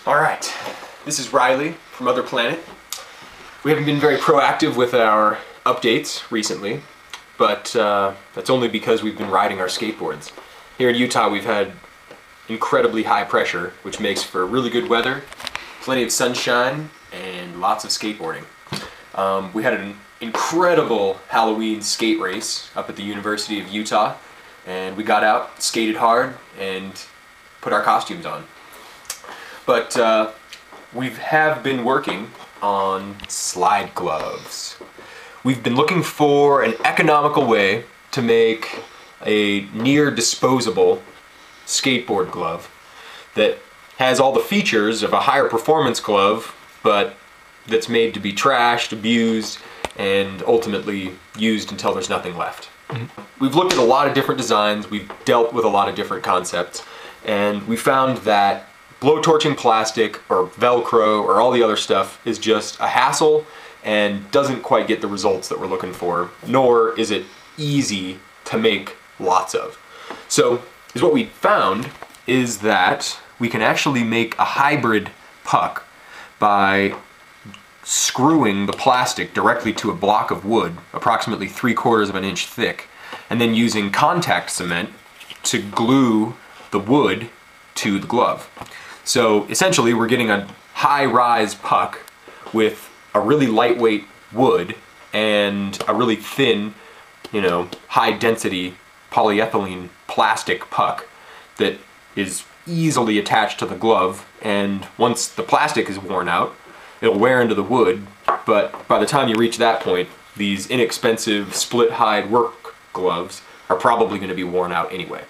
Alright, this is Riley from Other Planet. We haven't been very proactive with our updates recently, but that's only because we've been riding our skateboards. Here in Utah we've had incredibly high pressure, which makes for really good weather, plenty of sunshine, and lots of skateboarding. We had an incredible Halloween skate race up at the University of Utah, and we got out, skated hard, and put our costumes on. But we have been working on slide gloves. We've been looking for an economical way to make a near disposable skateboard glove that has all the features of a higher performance glove, but that's made to be trashed, abused, and ultimately used until there's nothing left. We've looked at a lot of different designs, we've dealt with a lot of different concepts, and we found that blowtorching plastic or Velcro or all the other stuff is just a hassle and doesn't quite get the results that we're looking for, nor is it easy to make lots of. So what we found is that we can actually make a hybrid puck by screwing the plastic directly to a block of wood, approximately 3/4 of an inch thick, and then using contact cement to glue the wood to the glove. So essentially we're getting a high-rise puck with a really lightweight wood and a really thin, high-density polyethylene plastic puck that is easily attached to the glove, and once the plastic is worn out, it'll wear into the wood, but by the time you reach that point, these inexpensive split-hide work gloves are probably going to be worn out anyway.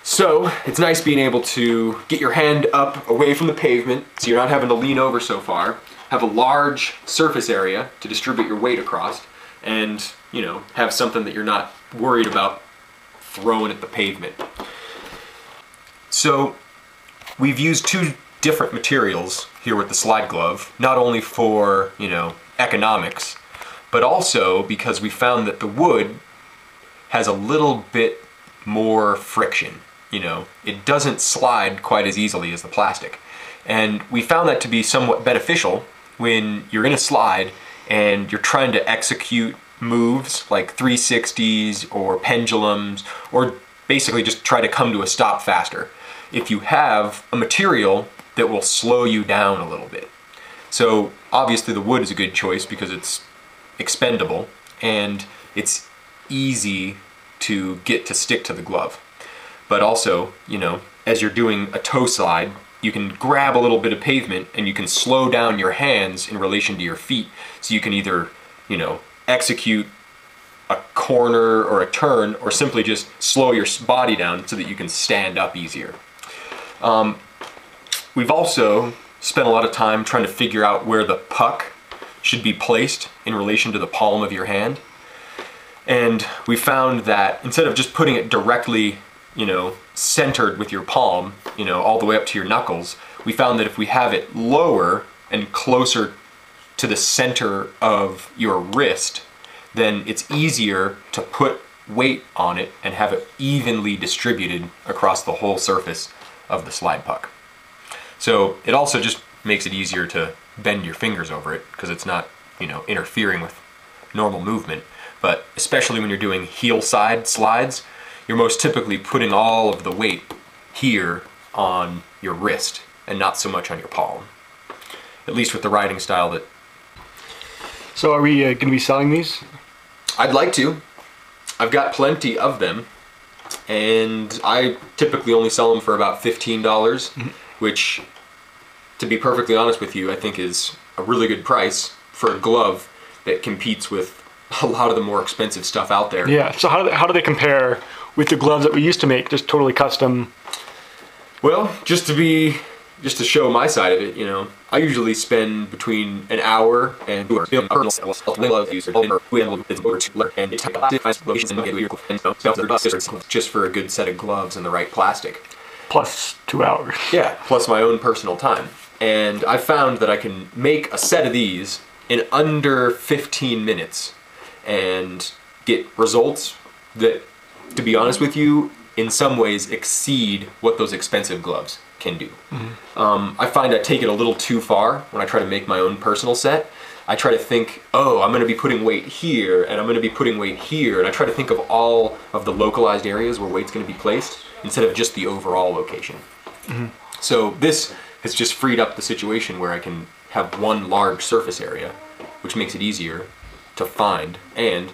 So it's nice being able to get your hand up away from the pavement so you're not having to lean over so far, have a large surface area to distribute your weight across, and have something that you're not worried about throwing at the pavement. So we've used two different materials here with the slide glove, not only for economics, but also because we found that the wood has a little bit more friction. It doesn't slide quite as easily as the plastic. And we found that to be somewhat beneficial when you're in a slide and you're trying to execute moves like 360s or pendulums, or basically just try to come to a stop faster. If you have a material that will slow you down a little bit. So obviously the wood is a good choice because it's expendable and it's easy to get to stick to the glove. But also, as you're doing a toe slide, you can grab a little bit of pavement and you can slow down your hands in relation to your feet, so you can either, execute a corner or a turn, or simply just slow your body down so that you can stand up easier. We've also spent a lot of time trying to figure out where the puck should be placed in relation to the palm of your hand. And we found that instead of just putting it directly centered with your palm, all the way up to your knuckles, we found that if we have it lower and closer to the center of your wrist, then it's easier to put weight on it and have it evenly distributed across the whole surface of the slide puck. So it also just makes it easier to bend your fingers over it because it's not, interfering with normal movement. But especially when you're doing heel side slides, you're most typically putting all of the weight here on your wrist and not so much on your palm. At least with the riding style that... So are we going to be selling these? I'd like to. I've got plenty of them, and I typically only sell them for about $15, which, to be perfectly honest with you, I think is a really good price for a glove that competes with a lot of the more expensive stuff out there. Yeah, so how do they compare with the gloves that we used to make, just totally custom? Well, just to show my side of it, I usually spend between an hour and 2 hours just for a good set of gloves and the right plastic. Plus 2 hours. Yeah, plus my own personal time. And I found that I can make a set of these in under 15 minutes and get results that, to be honest with you, in some ways exceed what those expensive gloves can. can do. I find I take it a little too far when I try to make my own personal set. I try to think, oh, I'm going to be putting weight here, and I'm going to be putting weight here, and I try to think of all of the localized areas where weight's going to be placed instead of just the overall location. So this has just freed up the situation where I can have one large surface area, which makes it easier to find, and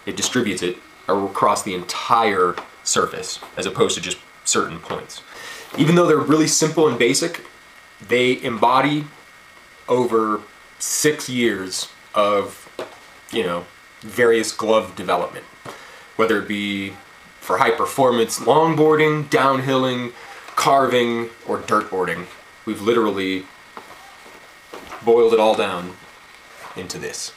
it distributes it across the entire surface as opposed to just certain points. Even though they're really simple and basic, they embody over 6 years of, various glove development, whether it be for high performance longboarding, downhilling, carving, or dirtboarding. We've literally boiled it all down into this.